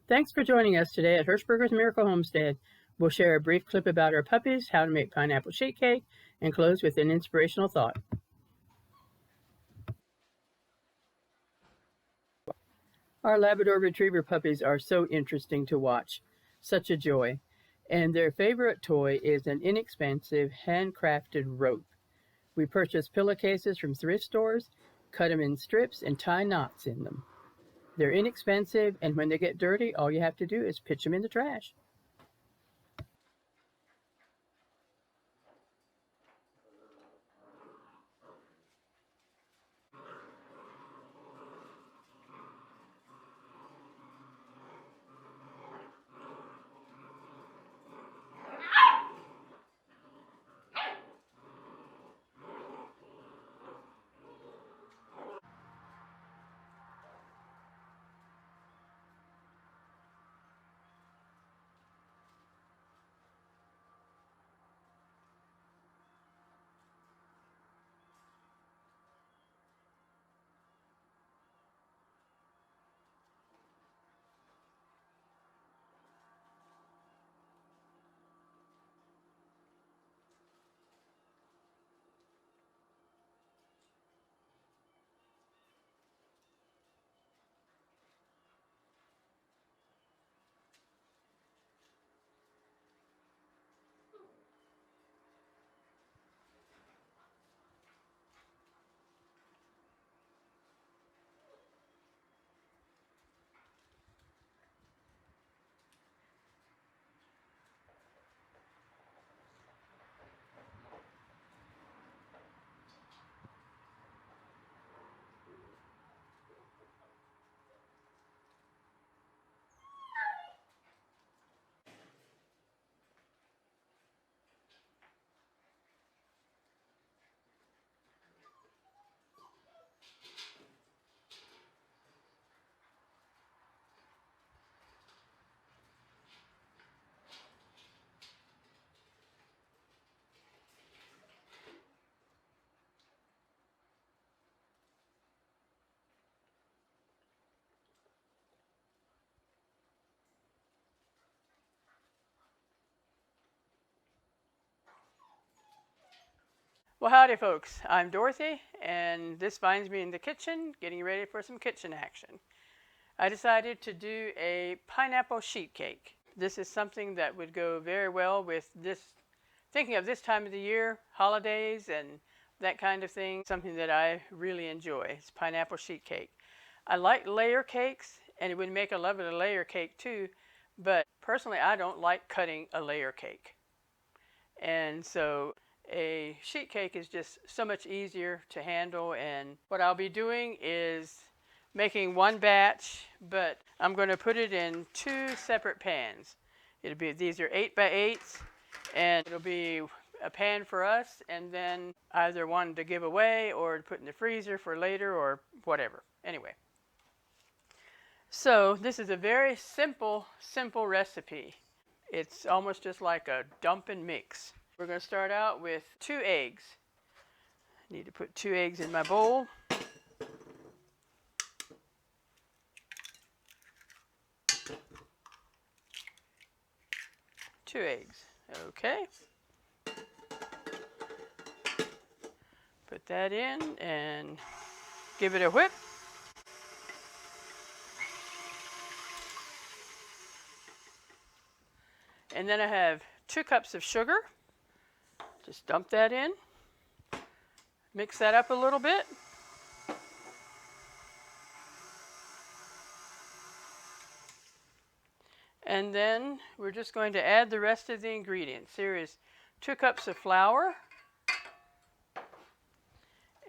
Thanks for joining us today at Hershberger's Miracle Homestead. We'll share a brief clip about our puppies, how to make pineapple sheet cake, and close with an inspirational thought. Our Labrador Retriever puppies are so interesting to watch. Such a joy. And their favorite toy is an inexpensive handcrafted rope. We purchase pillowcases from thrift stores, cut them in strips, and tie knots in them. They're inexpensive, and when they get dirty, all you have to do is pitch them in the trash. Well, howdy, folks. I'm Dorothy, and this finds me in the kitchen getting ready for some kitchen action. I decided to do a pineapple sheet cake. This is something that would go very well with thinking of this time of the year, holidays, and that kind of thing. Something that I really enjoy. It's pineapple sheet cake. I like layer cakes, and it would make a lovely layer cake too, but personally, I don't like cutting a layer cake. And so a sheet cake is just so much easier to handle, and what I'll be doing is making one batch, but I'm going to put it in two separate pans. These are 8x8s, and it'll be a pan for us, and then either one to give away or to put in the freezer for later or whatever. Anyway, so this is a very simple recipe. It's almost just like a dump and mix. We're going to start out with 2 eggs. I need to put 2 eggs in my bowl. Two eggs. Okay. Put that in and give it a whip. And then I have 2 cups of sugar. Just dump that in. Mix that up a little bit. And then we're just going to add the rest of the ingredients. Here is 2 cups of flour.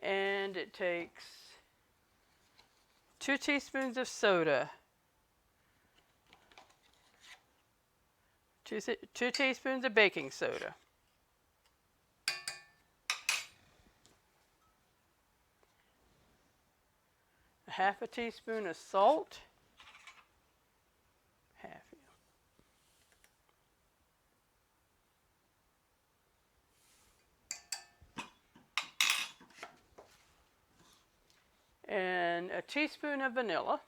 And it takes 2 teaspoons of soda. 2 teaspoons of baking soda. Half a teaspoon of salt. And a teaspoon of vanilla.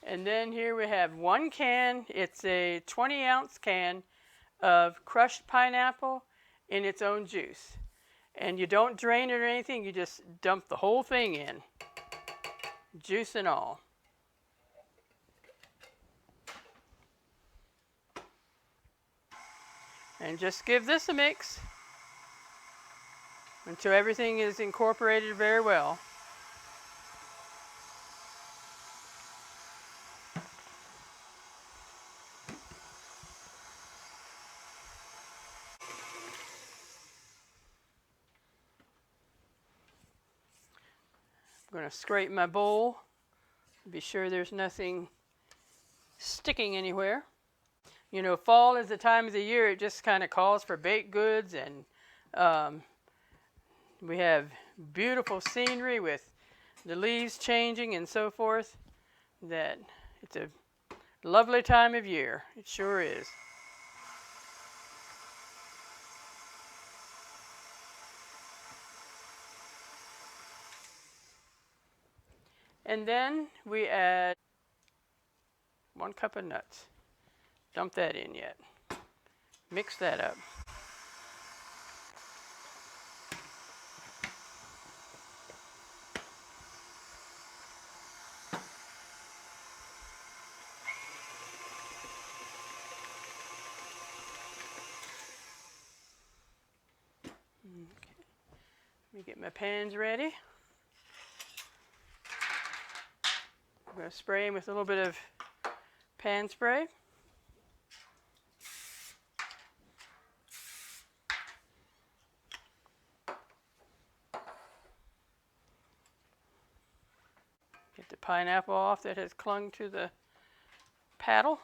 And then here we have one can. It's a 20-ounce can of crushed pineapple in its own juice. And you don't drain it or anything, you just dump the whole thing in, juice and all. And just give this a mix until everything is incorporated very well. I'm going to scrape my bowl, be sure there's nothing sticking anywhere. You know, fall is the time of the year it just kind of calls for baked goods, and we have beautiful scenery with the leaves changing and so forth. That it's a lovely time of year. It sure is. And then we add 1 cup of nuts. Dump that in yet. Mix that up. Okay. Let me get my pans ready. I'm going to spray them with a little bit of pan spray. Get the pineapple off that has clung to the paddle.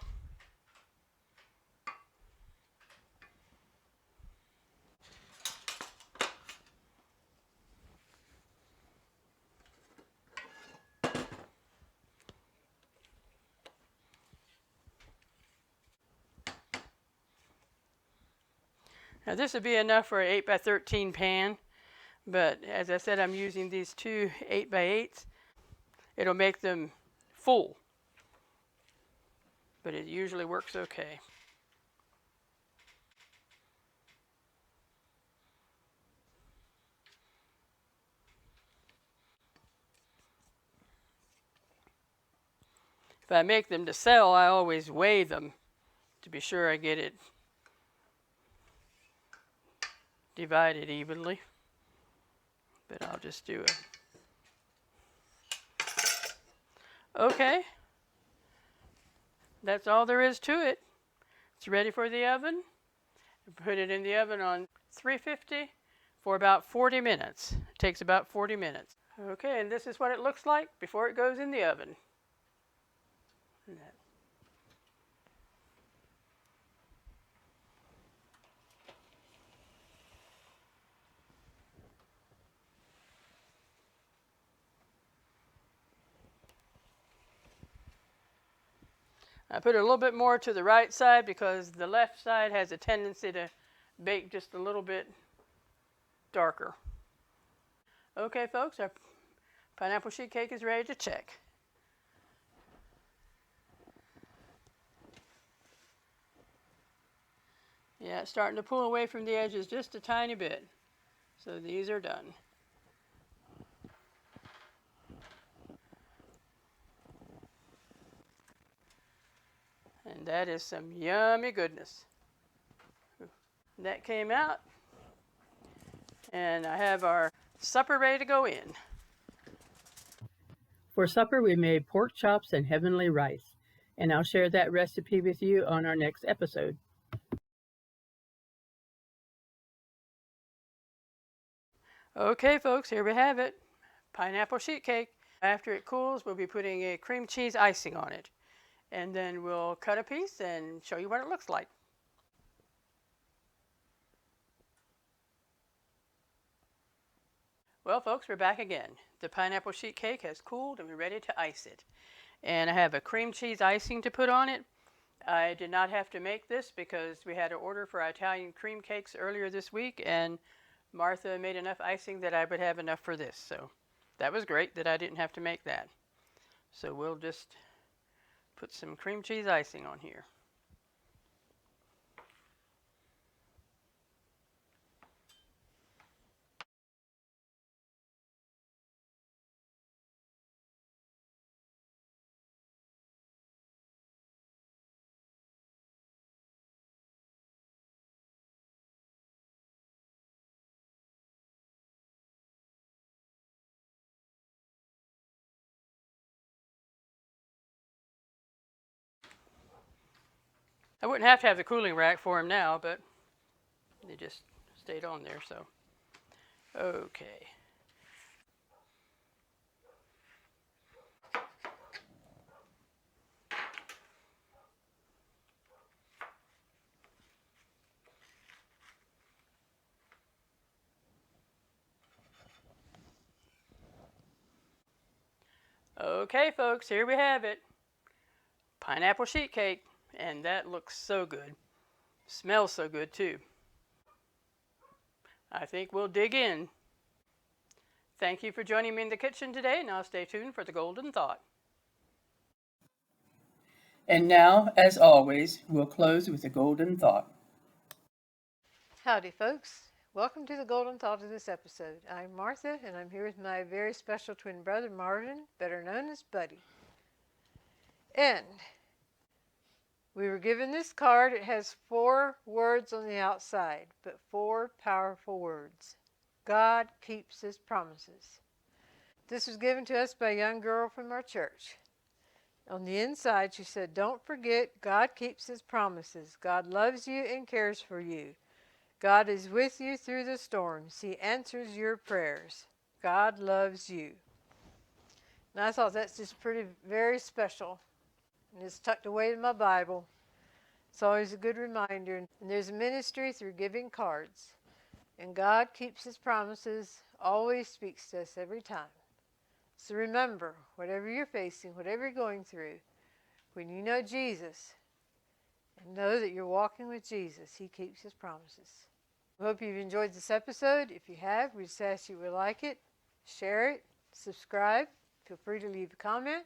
Now this would be enough for an 8 by 13 pan, but as I said, I'm using these two 8 by 8s. It'll make them full, but it usually works okay. If I make them to sell, I always weigh them to be sure I get it divided evenly, but I'll just do it. Okay, that's all there is to it. It's ready for the oven. Put it in the oven on 350 for about 40 minutes. It takes about 40 minutes. Okay, and this is what it looks like before it goes in the oven. I put it a little bit more to the right side because the left side has a tendency to bake just a little bit darker. Okay, folks, our pineapple sheet cake is ready to check. Yeah, it's starting to pull away from the edges just a tiny bit. So these are done. And that is some yummy goodness. That came out. And I have our supper ready to go in. For supper, we made pork chops and heavenly rice. And I'll share that recipe with you on our next episode. Okay, folks, here we have it. Pineapple sheet cake. After it cools, we'll be putting a cream cheese icing on it. And then we'll cut a piece and show you what it looks like. Well, folks, we're back again. The pineapple sheet cake has cooled and we're ready to ice it. And I have a cream cheese icing to put on it. I did not have to make this because we had an order for Italian cream cakes earlier this week, and Martha made enough icing that I would have enough for this. So that was great that I didn't have to make that. So we'll just put some cream cheese icing on here. I wouldn't have to have the cooling rack for them now, but they just stayed on there, so. Okay. Okay, folks, here we have it. Pineapple sheet cake, and that looks so good. Smells so good, too. I think we'll dig in. Thank you for joining me in the kitchen today. Now stay tuned for the golden thought. And now, as always, we'll close with a golden thought. Howdy, folks. Welcome to the golden thought of this episode. I'm Martha, and I'm here with my very special twin brother, Marvin, better known as Buddy. And we were given this card. It has 4 words on the outside, but 4 powerful words. God keeps his promises. This was given to us by a young girl from our church. On the inside, she said, "Don't forget, God keeps his promises. God loves you and cares for you. God is with you through the storms. He answers your prayers. God loves you." And I thought that's just very special. And it's tucked away in my Bible. It's always a good reminder. And there's a ministry through giving cards. And God keeps his promises, always speaks to us every time. So remember, whatever you're facing, whatever you're going through, when you know Jesus, and know that you're walking with Jesus, he keeps his promises. I hope you've enjoyed this episode. If you have, we just ask you to like it, share it, subscribe. Feel free to leave a comment.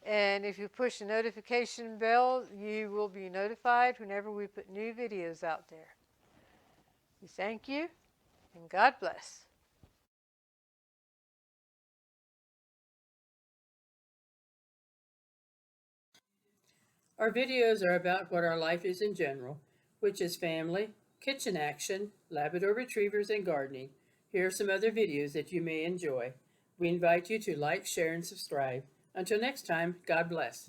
And if you push the notification bell, you will be notified whenever we put new videos out there. We thank you, and God bless. Our videos are about what our life is in general, which is family, kitchen action, Labrador retrievers, and gardening. Here are some other videos that you may enjoy. We invite you to like, share, and subscribe. Until next time, God bless.